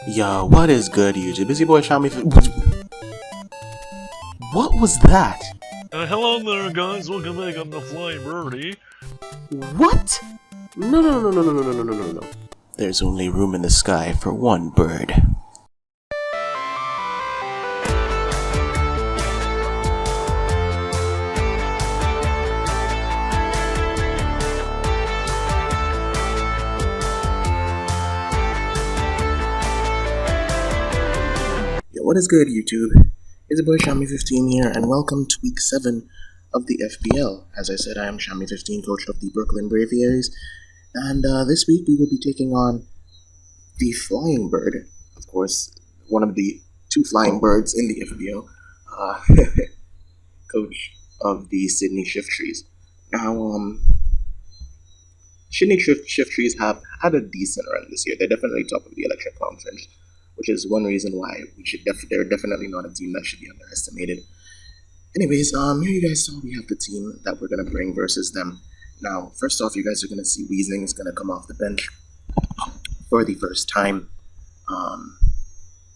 Yo, what is good, YouTube? Busy boy Shami. What was that? Hello there, guys. Welcome back. I'm the Flying Birdie. What? No. There's only room in the sky for one bird. What is good, YouTube? It's your boy Shami15 here, and welcome to week 7 of the FBL. As I said, I am Shami15, coach of the Brooklyn Braviaries, and this week we will be taking on the Flying Bird, of course, one of the two flying birds in the FBL, coach of the Sydney Shiftrys. Now, Sydney Shiftrys have had a decent run this year. They're definitely top of the Electric Conference, which is one reason why they're definitely not a team that should be underestimated. Anyways, here you guys saw we have the team that we're gonna bring versus them. Now, first off, you guys are gonna see Weezing is gonna come off the bench for the first time.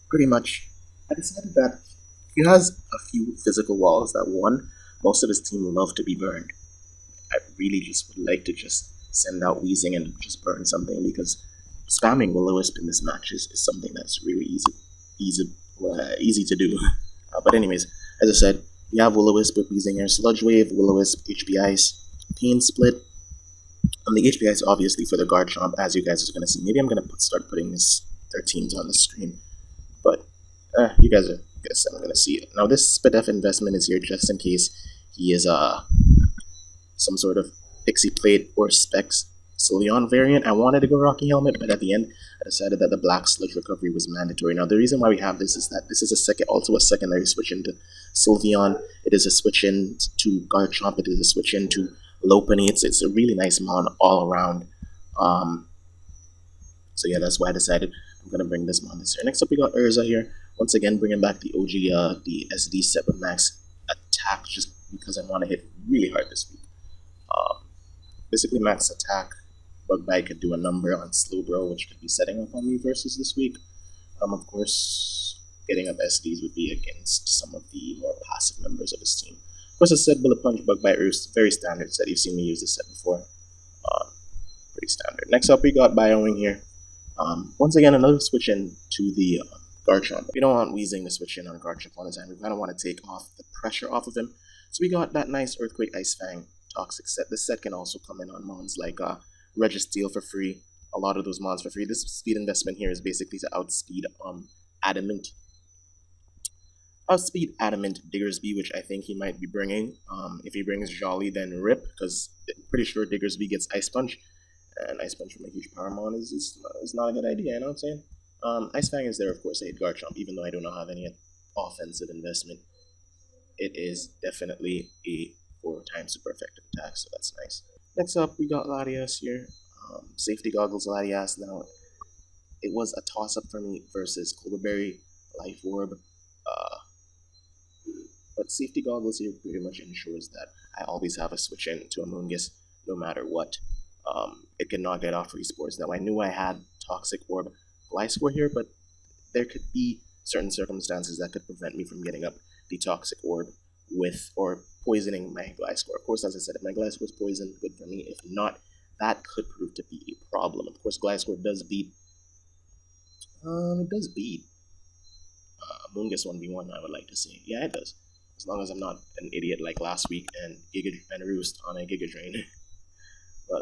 Pretty much, I decided that he has a few physical walls that most of his team love to be burned. I really just would like to just send out Weezing and just burn something, because spamming Will-O-Wisp in this match is something that's really easy to do. But anyways, as I said, we have Will-O-Wisp with Weezing here, Sludge Wave, Will-O-Wisp, HP Ice, Pain Split. The HP Ice obviously for the guard chomp, as you guys are going to see. Maybe I'm going to start putting their teams on the screen, but you guys are going to see it. Now this Spadef investment is here just in case he is some sort of Pixie Plate or Specs Sylveon variant. I wanted to go Rocky Helmet, but at the end, I decided that the Black Sludge recovery was mandatory. Now, the reason why we have this is that this is also a secondary switch into Sylveon. It is a switch into Garchomp. It is a switch into Lopunny. It's a really nice mon all around. So yeah, that's why I decided I'm gonna bring this mon this year. Next up, we got Urza here. Once again, bringing back the OG, the SD set with max attack, just because I want to hit really hard this week. Basically, max attack. Bug Bite could do a number on Slowbro, which could be setting up on me versus this week. Of course, getting up SDs would be against some of the more passive members of his team. Of course, as I said, Bullet Punch, Bug Bite, Roost, very standard set. You've seen me use this set before. Pretty standard. Next up, we got Biowing here. Once again, another switch in to the Garchomp. We don't want Weezing to switch in on Garchomp all the time. We kind of want to take off the pressure off of him. So we got that nice Earthquake, Ice Fang, Toxic set. This set can also come in on mons like Registeel for free, a lot of those mons for free. This speed investment here is basically to outspeed Adamant Diggersby, which I think he might be bringing. If he brings Jolly, then rip, because I'm pretty sure Diggersby gets Ice Punch, and Ice Punch from a huge power mon is not a good idea, you know what I'm saying? Ice Fang is there, of course, to hit Garchomp, even though I do not have any offensive investment. It is definitely a 4x super effective attack, so that's nice. Next up, we got Latias here. Safety Goggles Latias. Now, it was a toss-up for me versus Cloverberry, Life Orb. But Safety Goggles here pretty much ensures that I always have a switch in to Amoonguss no matter what. It cannot get off free spores. Now, I knew I had Toxic Orb Gliscor here, but there could be certain circumstances that could prevent me from getting up the Toxic Orb or poisoning my Gliscor. Of course, as I said, if my Gliscor is poisoned, good for me. If not, that could prove to be a problem. Of course, Gliscor does beat. It does beat Amoonguss 1v1, I would like to say. Yeah, it does. As long as I'm not an idiot like last week and Roost on a Giga Drain. But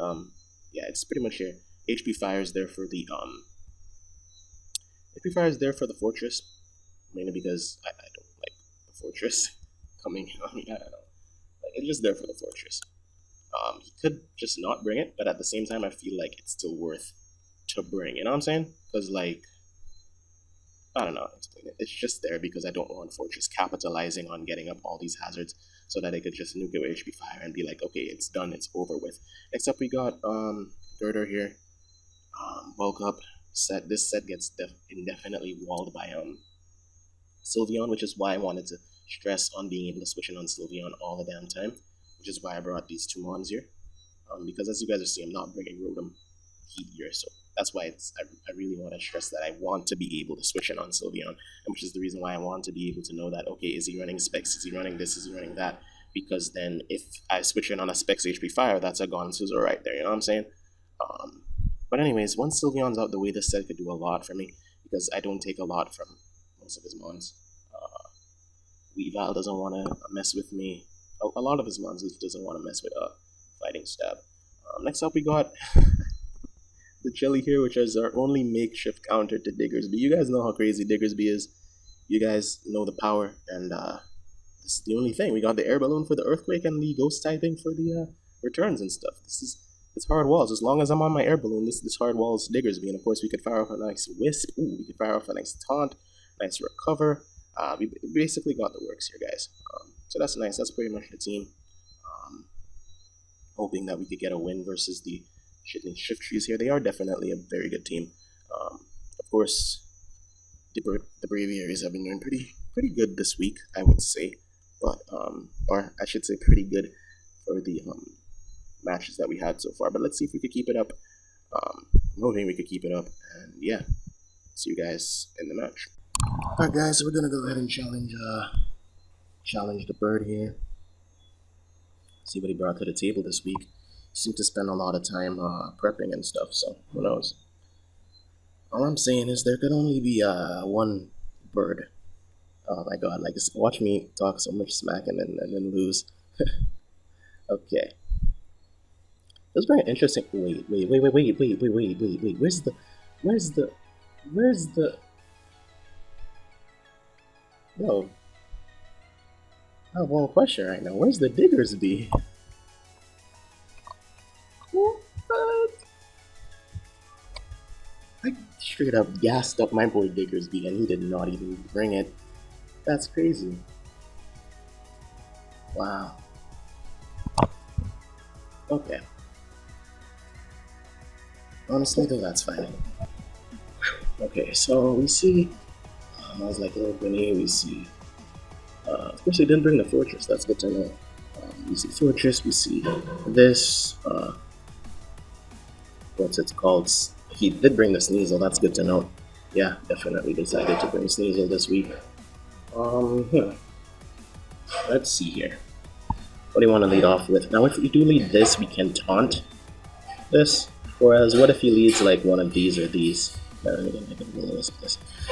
yeah, it's pretty much here. HP Fire is there for the Fortress, mainly because I don't like the Fortress coming. I don't know. Like, it's just there for the Fortress. He could just not bring it, but at the same time, I feel like it's still worth to bring. You know what I'm saying? Because, like, I don't know how to explain it. It's just there because I don't want Fortress capitalizing on getting up all these hazards so that I could just nuke it with HP Fire and be like, okay, it's done, it's over with. Next up, we got Girder here. Bulk Up set. This set gets indefinitely walled by Sylveon, which is why I wanted to stress on being able to switch in on Sylveon all the damn time, which is why I brought these two mons here. Because as you guys are seeing, I'm not bringing Rotom. heat here. So that's why I really want to stress that I want to be able to switch in on Sylveon, and which is the reason why I want to be able to know that, okay, is he running Specs, is he running this, is he running that? Because then if I switch in on a Specs HP Fire, that's a gone Suzo right there, you know what I'm saying? But anyways, once Sylveon's out the way, this set could do a lot for me, because I don't take a lot from most of his mons. Weavile doesn't want to mess with me. A lot of his mons doesn't want to mess with Fighting Stab. Next up we got the Jelly here, which is our only makeshift counter to Diggersby. You guys know how crazy Diggersby is. You guys know the power, and this is the only thing. We got the air balloon for the earthquake and the ghost typing for the returns and stuff. It's hard walls. As long as I'm on my air balloon, this hard walls Diggersby, and of course we could fire off a nice wisp. Ooh, we could fire off a nice taunt, nice recover. We basically got the works here, guys. So that's nice. That's pretty much the team. Hoping that we could get a win versus the Shiftrys here. They are definitely a very good team. Of course, the Braviaries have been doing pretty good this week, I would say. But or I should say, pretty good for the matches that we had so far. But let's see if we could keep it up. I'm hoping we could keep it up, and yeah, see you guys in the match. Alright guys, so we're gonna go ahead and challenge the bird here. See what he brought to the table this week. He seemed to spend a lot of time prepping and stuff, so who knows. All I'm saying is there could only be one bird. Oh my god, like just watch me talk so much smack and then lose. Okay. This is very interesting. Wait. Where's the Yo, I have one question right now. Where's the Diggersby? What? I straight up gassed up my boy Diggersby and he did not even bring it. That's crazy. Wow. Okay. Honestly though, that's fine. Okay, so we see I was like, oh, Benny, we see. Of course, they didn't bring the fortress. That's good to know. We see fortress. We see this. What's it called? He did bring the Sneasel. That's good to know. Yeah, definitely decided to bring Sneasel this week. Let's see here. What do you want to lead off with? Now, if we do lead this, we can taunt this. Whereas, what if he leads like one of these or these?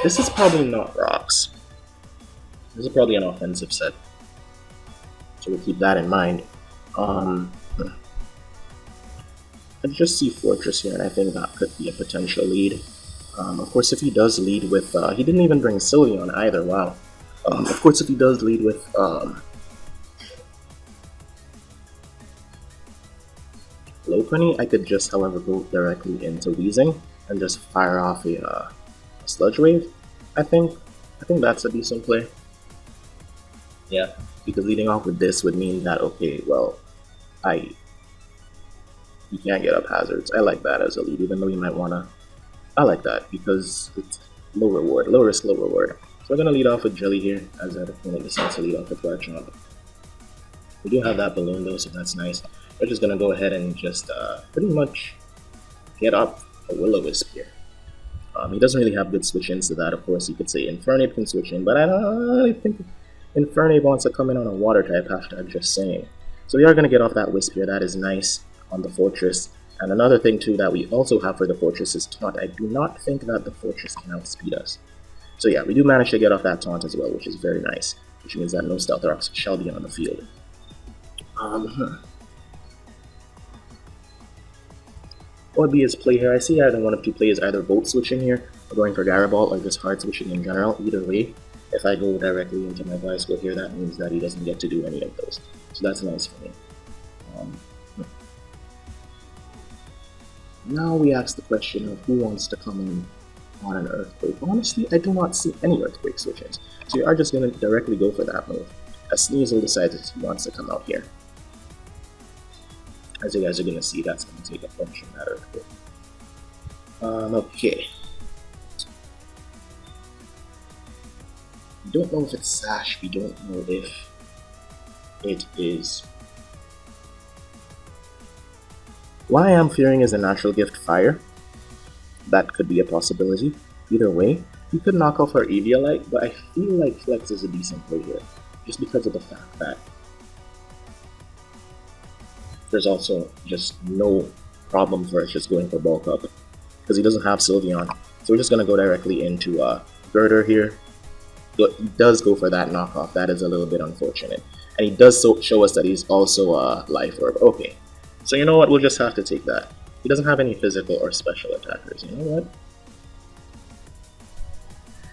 This is probably not rocks. This is probably an offensive set. So we'll keep that in mind. I just see Fortress here, and I think that could be a potential lead. Of course, if he does lead with... he didn't even bring Sylveon either, wow. Of course, if he does lead with... Lopunny, I could just, however, go directly into Weezing and just fire off a Sludge Wave, I think that's a decent play. Yeah, because leading off with this would mean that, okay, well, you can't get up hazards. I like that as a lead, even though you might wanna... I like that, because it's low reward, low risk, low reward. So we're gonna lead off with Jelly here, as our opponent decides to lead off with Garchomp. We do have that balloon though, so that's nice. We're just gonna go ahead and just pretty much get up a Will-O-Wisp here. He doesn't really have good switch-ins to that. Of course, you could say Infernape can switch in, but I don't really think Infernape wants to come in on a water type, hashtag just saying. So we are going to get off that Wisp here. That is nice on the Fortress. And another thing too that we also have for the Fortress is Taunt. I do not think that the Fortress can outspeed us. So yeah, we do manage to get off that Taunt as well, which is very nice. Which means that no Stealth Rocks shall be on the field. What would be his play here? I see either one of two plays, either Volt switching here, or going for Garaball, or just hard switching in general. Either way, if I go directly into my bicycle here, that means that he doesn't get to do any of those. So that's nice for me. Now we ask the question of who wants to come in on an Earthquake. Honestly, I do not see any Earthquake switches. So you are just going to directly go for that move. As Sneasel decides he wants to come out here. As you guys are going to see, that's going to take a bunch of that Earthquake. Okay. We don't know if it's Sash, we don't know if it is... What I am fearing is a Natural Gift Fire. that could be a possibility. Either way, he could knock off our Eviolite, but I feel like Flex is a decent play here, just because of the fact that there's also just no problem for us just going for bulk up, because he doesn't have Sylveon. So we're just going to go directly into Girder here. He does go for that knockoff. That is a little bit unfortunate. And he does show us that he's also a Life Orb. Okay, so you know what? We'll just have to take that. He doesn't have any physical or special attackers. You know what?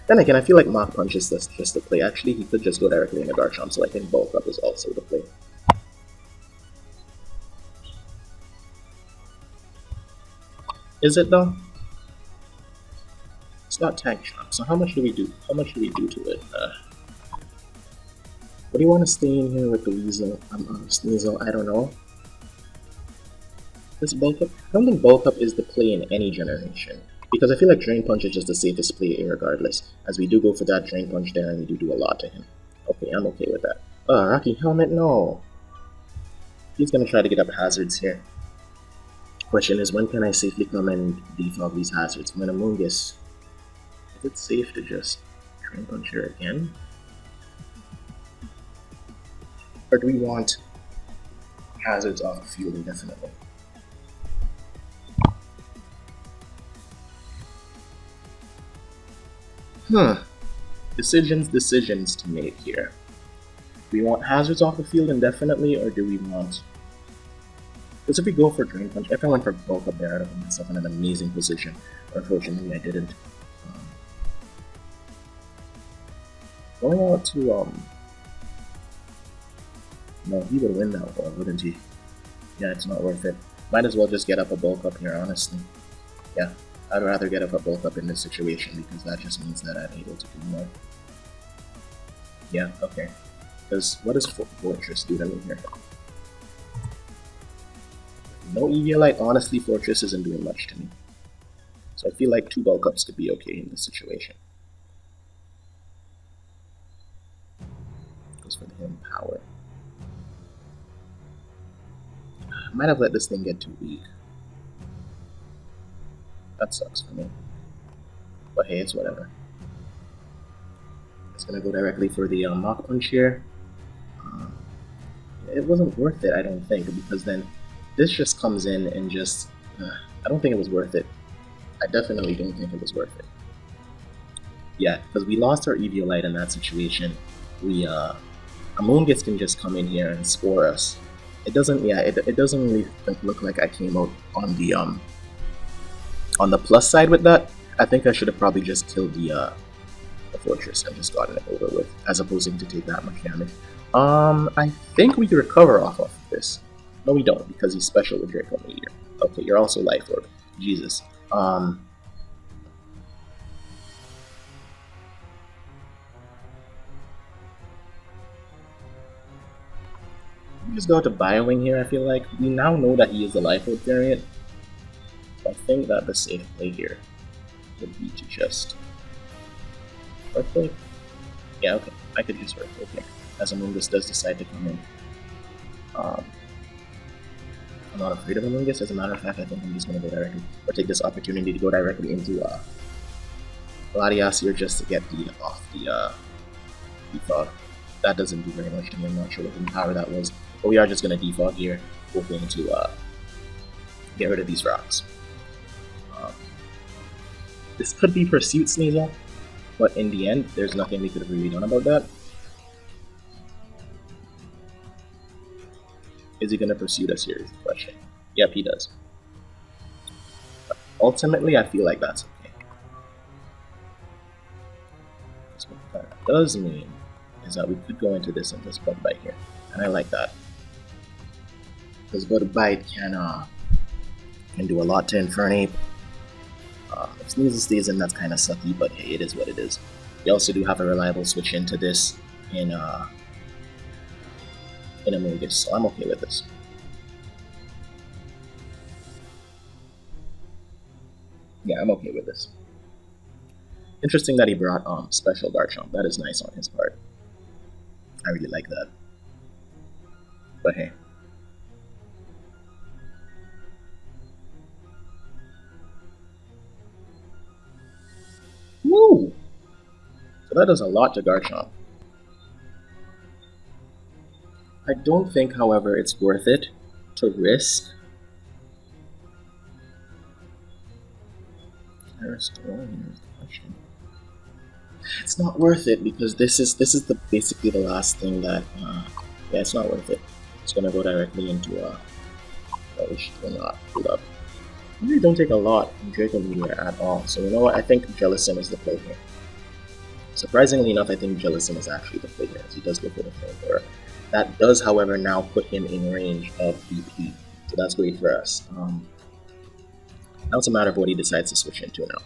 Then again, I feel like Mach Punch is just the play. Actually, he could just go directly into Garchomp, so I think Bulk Up is also the play. Is it though? It's not Tank Shock, so how much do we do? How much do we do to it? What do you want to stay in here with the Weasel? Sneasel, I don't know. This Bulk Up? I don't think Bulk Up is the play in any generation, because I feel like Drain Punch is just the safest play regardless, as we do go for that Drain Punch there and we do a lot to him. Okay, I'm okay with that. Rocky Helmet, no! He's gonna try to get up hazards here. Question is, when can I safely come and defog these hazards? When Amoonguss, is it safe to just Drain Punch here again? Or do we want hazards off the field indefinitely? Decisions to make here. Do we want hazards off the field indefinitely, or do we want... Because if we go for Drain Punch, if I went for Bulk Up there, I'd have put myself in an amazing position. Unfortunately, I didn't. Going out to, no, he would win that one, wouldn't he? Yeah, it's not worth it. Might as well just get up a Bulk Up here, honestly. Yeah, I'd rather get up a Bulk Up in this situation, because that just means that I'm able to do more. Yeah, okay. Because what does Fortress do to me here? No Eviolite, honestly, Fortress isn't doing much to me. So I feel like 2 Bulk Ups could be okay in this situation. Goes for the Hidden Power. I might have let this thing get too weak. That sucks for me. But hey, it's whatever. It's gonna go directly for the Mach Punch here. It wasn't worth it, I don't think, because then this just comes in and just... I don't think it was worth it. I definitely don't think it was worth it. Yeah, because we lost our Eviolite in that situation. We, Amoonguss can just come in here and score us. It doesn't, yeah, it doesn't really look like I came out on the plus side with that. I think I should have probably just killed the Fortress and just gotten it over with, as opposed to take that much damage. I think we can recover off of this. No, we don't, because he's special with Draco Meteor. Okay, you're also Life Orb. Jesus. We just go to Biowing here, I feel like. We now know that he is the Life Orb variant. I think that the safe play here would be to just... Earthquake? Yeah, okay. I could use Earthquake here, as Amoonguss does decide to come in. I'm not afraid of Amoonguss. As a matter of fact, I think I'm just going to go directly, or take this opportunity to go directly into Latias here just to get the off the defog. That doesn't do very much to me. I'm not sure what power that was, but we are just going to defog here, hoping to get rid of these rocks. This could be Pursuit Sneasel, but in the end, there's nothing we could have really done about that. Is he going to pursue us here is the question. Yep, he does. But ultimately, I feel like that's okay. So what that does mean is that we could go into this and just Bug Bite here. And I like that. Because Bug Bite can do a lot to Infernape. If Sneasel stays in, that's kind of sucky, but hey, it is what it is. We also do have a reliable switch into this in Amoonguss, so I'm okay with this. Yeah, I'm okay with this. Interesting that he brought Special Garchomp. That is nice on his part. I really like that. But hey. Woo! So that does a lot to Garchomp. I don't think, however, it's worth it to risk. Here's the question. It's not worth it because this is basically the last thing that yeah, it's not worth it. It's gonna go directly into we should not pull up. You really don't take a lot from Draco Meteor at all. So you know what? I think Jellicent is the play here. Surprisingly enough, I think Jellicent is actually the play here, as he does go for the flamethrower. That does, however, now put him in range of BP, so that's great for us. Now it's a matter of what he decides to switch into now.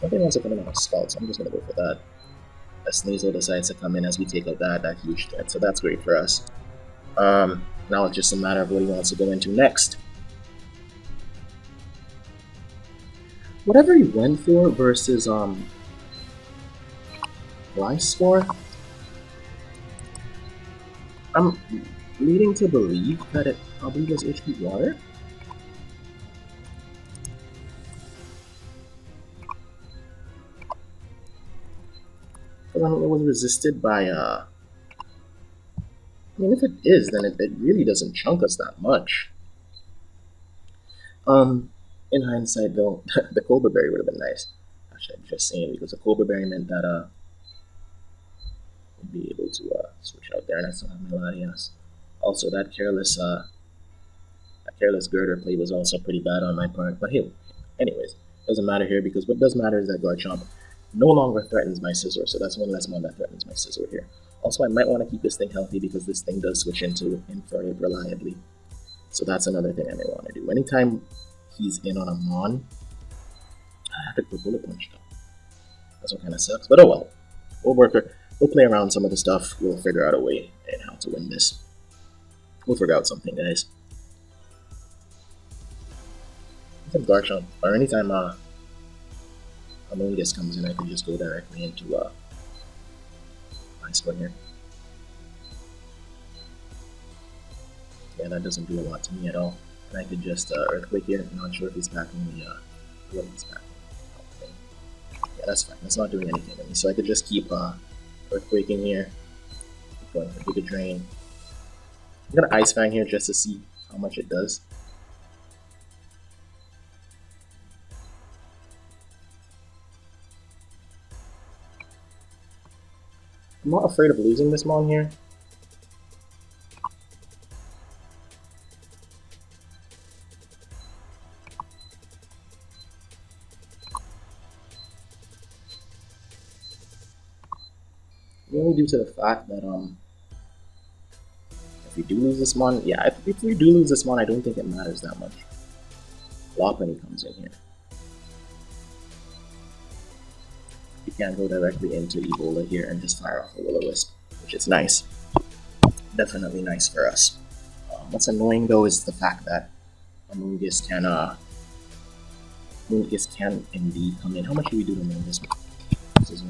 I think wants to come in on a Scald, so I'm just going to go for that. As Sneasel decides to come in as we take out that huge threat, so that's great for us. Now it's just a matter of what he wants to go into next. Whatever he went for versus Gliscor, I'm leading to believe that it probably was HP Water. Because it was resisted by I mean, if it is, then it really doesn't chunk us that much. In hindsight, though, the Cobra Berry would have been nice. Actually, I'm just saying, because the Cobra Berry meant that we'd be able to switch out there, and I still have my Latias. Also, that careless Girder play was also pretty bad on my part. But hey, anyways, doesn't matter here because what does matter is that Garchomp no longer threatens my Scizor, so that's one less mon that threatens my Scizor here. Also, I might want to keep this thing healthy because this thing does switch into Infernape reliably. So that's another thing I may want to do. Anytime he's in on a mon, I have to go Bullet Punch though. That's what kind of sucks, but oh well. We'll play around some of the stuff. We'll figure out a way and how to win this. We'll figure out something, guys. Anytime Garchomp, or anytime Amoonguss comes in, I can just go directly into my squad here. Yeah, that doesn't do a lot to me at all. And I could just Earthquake here. I'm not sure if he's packing what he's packing. Okay. Yeah, that's fine. That's not doing anything to me. So I could just keep Earthquaking here. Keep going for Giga Drain. I'm gonna Ice Fang here just to see how much it does. I'm not afraid of losing this mon here. Mainly due to the fact that if we do lose this mon, yeah, if we do lose this mon, I don't think it matters that much. Lopunny comes in here. You can go directly into Ebola here and just fire off a Will-O-Wisp, which is nice. Definitely nice for us. What's annoying though is the fact that Amoonguss can indeed come in. How much do we do to Amoonguss? This is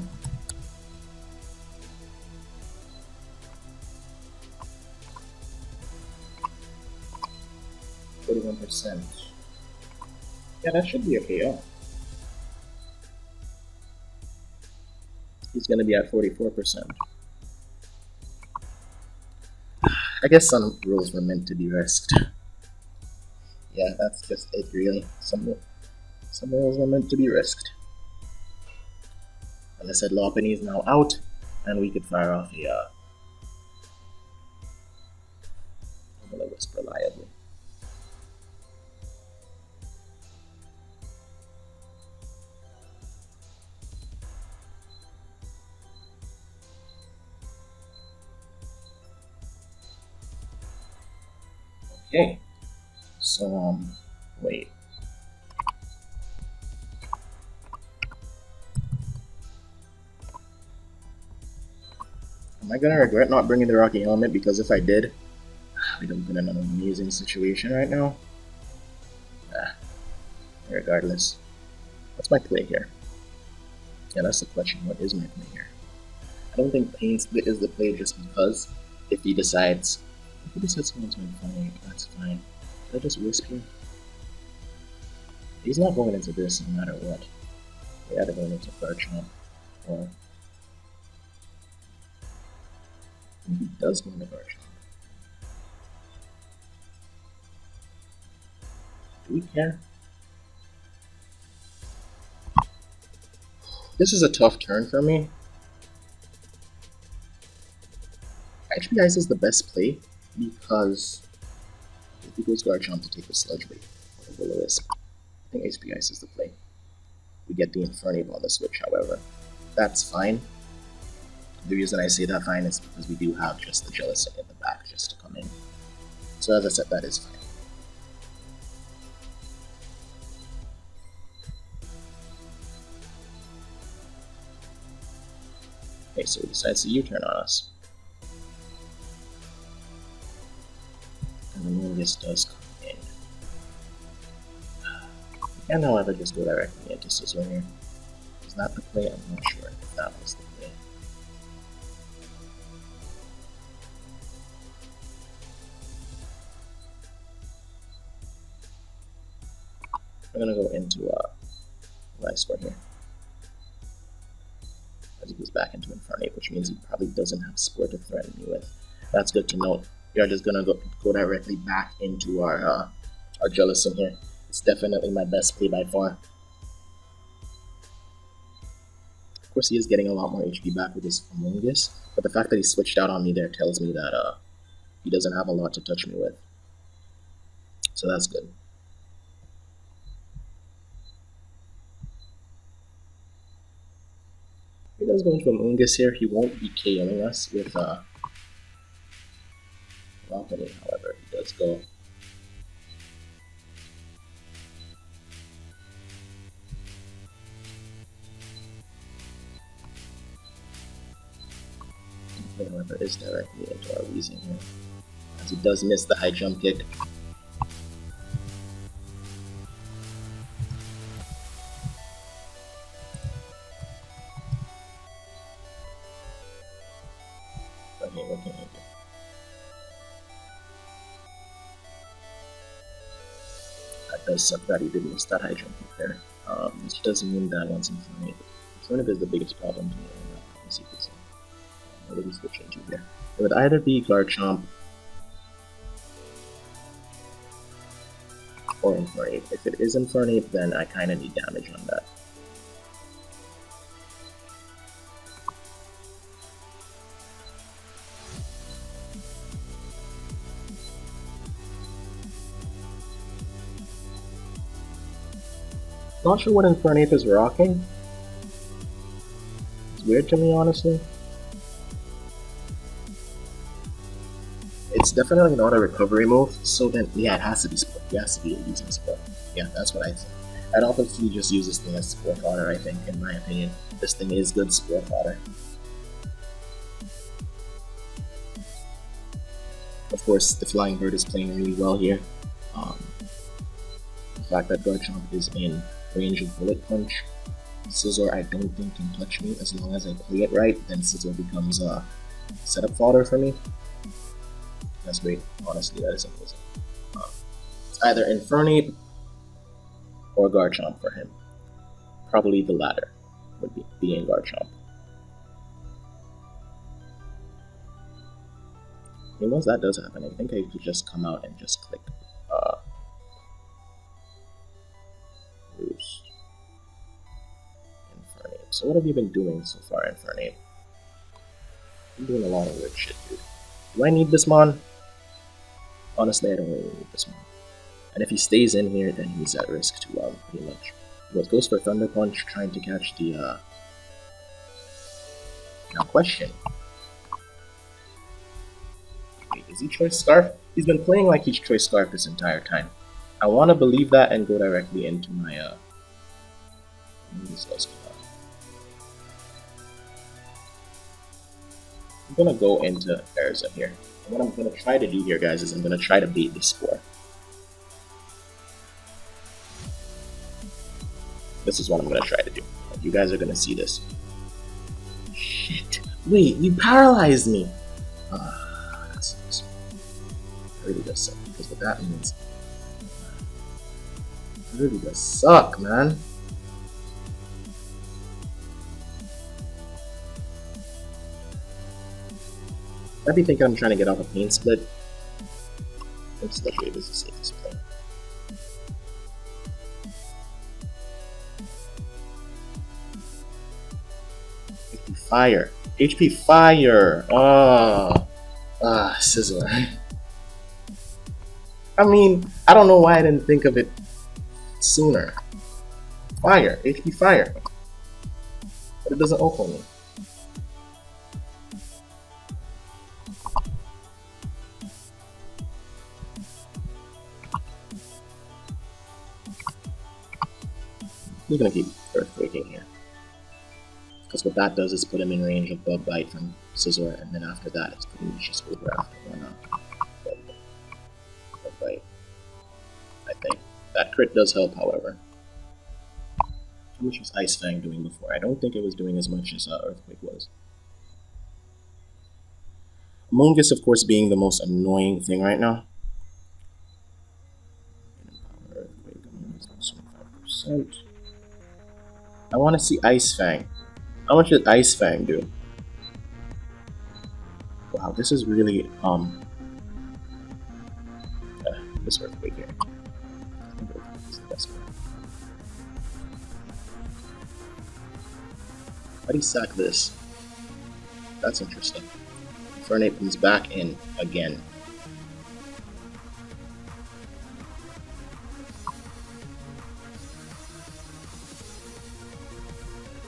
41%. Yeah, that should be a KO. He's going to be at 44%. I guess some rules were meant to be risked. Yeah, that's just it, really. Some rules were meant to be risked. As I said, Lopunny is now out, and we could fire off a Will-O-Wisp reliably. Okay, so, wait. Am I gonna regret not bringing the Rocky Helmet? Because if I did, we'd have been in an amazing situation right now. Regardless. What's my play here? Yeah, that's the question. What is my play here? I don't think Pain Split is the play just because if he decides someone's going to fight, that's fine. Should I just Wisp here? He's not going into this no matter what. They either going into Garchomp or he does go into Garchomp. Do we care? This is a tough turn for me. HP Ice is the best play because if he goes Garchomp to take the Sludge Wave or the Will-O-Wisp, I think HP Ice is the play. We get the Infernape on the switch, however. That's fine. The reason I say that fine is because we do have just the Jellicent in the back just to come in. So as I said, that is fine. Okay, so he decides to U-turn on us. And the Moongus does come in. We can, however, just go directly into Scizor here. Is that the play? I'm not sure if that was the play. We're gonna go into Life Sport here. As he goes back into Infernape, which means he probably doesn't have Sport to threaten me with. That's good to note. We are just gonna go directly back into our Jellicent here. It's definitely my best play by far. Of course, he is getting a lot more HP back with his Amoonguss, but the fact that he switched out on me there tells me that he doesn't have a lot to touch me with. So that's good. If he does go into Amoonguss here, he won't be KOing us with Lockety, however, he does go. However, is directly into our Weezing here, as he does miss the high jump kick. Okay, what can I do? That does suck that he did miss that high jump kick there. Which doesn't mean that once Infernape is the biggest problem to me right now, as you can see. What are we switching to here? It would either be Garchomp or Infernape. If it is Infernape, then I kind of need damage on that. Not sure what Infernape is rocking. It's weird to me, honestly. It's definitely not a recovery move, so then, yeah, it has to be Sport. It has to be using Sport. Yeah, that's what I think. I'd obviously just use this thing as Sport fodder, I think, in my opinion. This thing is good Sport fodder. Of course, the Flying Bird is playing really well here. The fact that Garchomp is in range of Bullet Punch, Scizor I don't think can touch me as long as I play it right, then Scizor becomes a setup fodder for me. That's great, honestly, that is amazing. It's either Infernape or Garchomp for him. Probably the latter would be being Garchomp. And once that does happen, I think I could just come out and just click Roost. Infernape. So what have you been doing so far, Infernape? You're doing a lot of weird shit, dude. Do I need this mon? Honestly, I don't really need this mon. And if he stays in here, then he's at risk to pretty much. But goes for Thunder Punch, trying to catch the Now question. Wait, is he Choice Scarf? He's been playing like he's Choice Scarf this entire time. I want to believe that and go directly into my I'm gonna go into Erza here. And what I'm gonna try to do here, guys, is I'm gonna try to bait this Spore. This is what I'm gonna try to do. You guys are gonna see this. Shit! Wait, you paralyzed me! That sucks. It really does suck, because what that means... It really does suck, man. I'd be thinking I'm trying to get off a paint split. Especially if it's the safest play. HP fire. HP fire. Sizzler. I mean, I don't know why I didn't think of it sooner. Fire. HP fire. But it doesn't open me. He's gonna keep earthquaking here. Because what that does is put him in range of Bug Bite from Scizor, and then after that it's pretty much just over after one Bug Bite. I think. That crit does help, however. How much was Ice Fang doing before? I don't think it was doing as much as Earthquake was. Amoonguss, of course, being the most annoying thing right now. Earthquake, Amoonguss, 25%. I want to see Ice Fang. How much did Ice Fang do? Wow, this is really this Earthquake here. I think Earthquake is the best one. How do you sack this? That's interesting. Infernape comes back in again.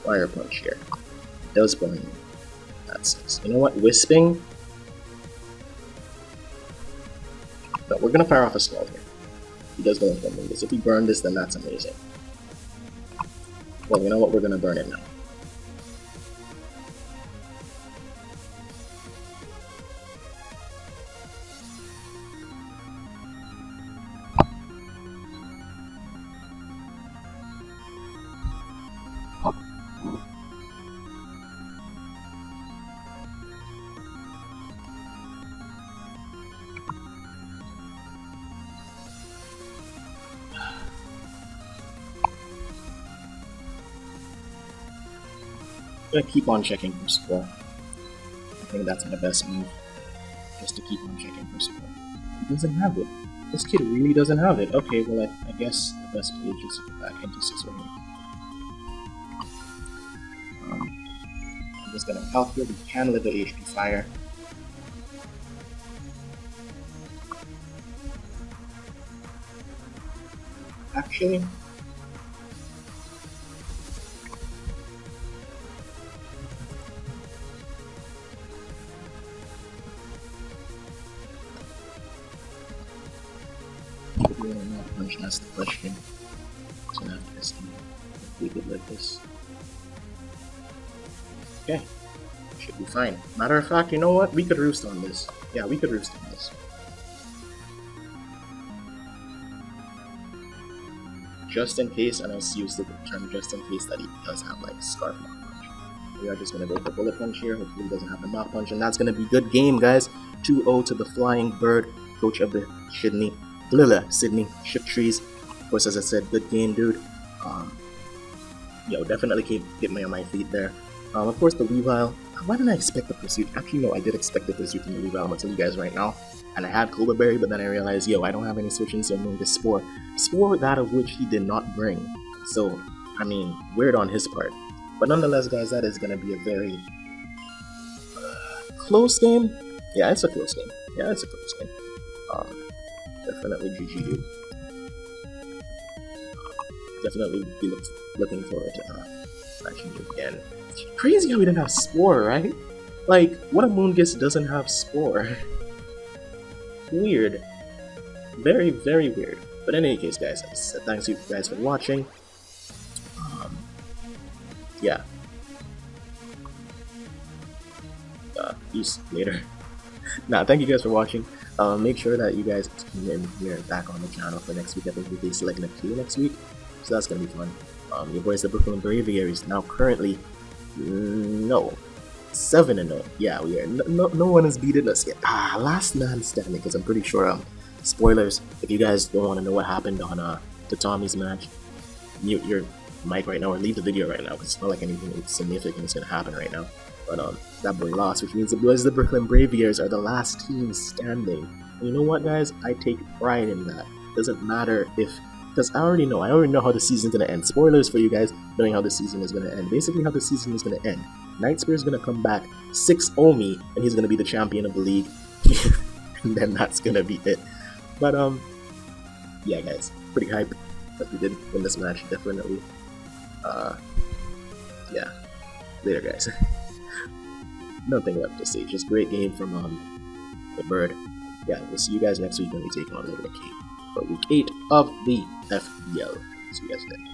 Fire Punch here. It does burn me. That sucks. You know what? Wisping? No, we're gonna fire off a Scald here. He does go into this. If we burn this, then that's amazing. Well, you know what? We're gonna burn it now. I'm gonna keep on checking for Spore. I think that's my best move. Just to keep on checking for Spore. He doesn't have it. This kid really doesn't have it. Okay, well I guess the best play is just to go back into Scizor here. I'm just gonna calculate. We can live the HP fire. Actually, that's the question. So now let's see if we could live this. Okay, should be fine. Matter of fact, you know what? We could roost on this. Yeah, we could roost on this. Just in case, and I use the term just in case that he does have like Scarf Mach Punch. We are just gonna go for Bullet Punch here. Hopefully he doesn't have the Mach Punch, and that's gonna be good game, guys. 2-0 to the Flying Bird, coach of the Sydney Shiftrys. Of course, as I said, good game, dude. Definitely keep me on my feet there. Of course, the Weavile. Why didn't I expect the Pursuit? Actually, no, I did expect the Pursuit from the Weavile. I'm gonna tell you guys right now. And I had Cobra Berry, but then I realized, I don't have any switch-ins, so I'm going to Spore. Spore, that of which he did not bring. So, I mean, weird on his part. But nonetheless, guys, that is gonna be a very close game. Yeah, it's a close game. Definitely GG, dude. Definitely be looking forward to matching you again. It's crazy how we didn't have Spore, right? Like, what Amoonguss doesn't have Spore? Weird. Very, very weird. But in any case, guys, thanks you guys for watching. Yeah. Peace later. Thank you guys for watching. Make sure that you guys tune in here back on the channel for next week. I think we'll be selecting a Q next week, so that's gonna be fun. Your boys, the Brooklyn Braviary, is now currently 7-0. Yeah, we are. No one has beaten us yet. Last man standing. Because I'm pretty sure. Spoilers. If you guys don't want to know what happened on to Tommy's match. Mute your mic right now or leave the video right now because it's not like anything significant is going to happen right now. But that boy lost, which means the boys of the Brooklyn Braviers are the last team standing. And you know what, guys? I take pride in that. Doesn't matter if, because I already know how the season's going to end. Spoilers for you guys knowing how the season is going to end. Basically how the season is going to end. Nightspear is going to come back 6-0 me, and he's going to be the champion of the league. And then that's going to be it. But yeah, guys, pretty hype that we did win this match, definitely. Yeah, later, guys. Nothing left to say, just great game from the Bird. Yeah, we'll see you guys next week when we take on Little K for week 8 of the FBL. See you guys then.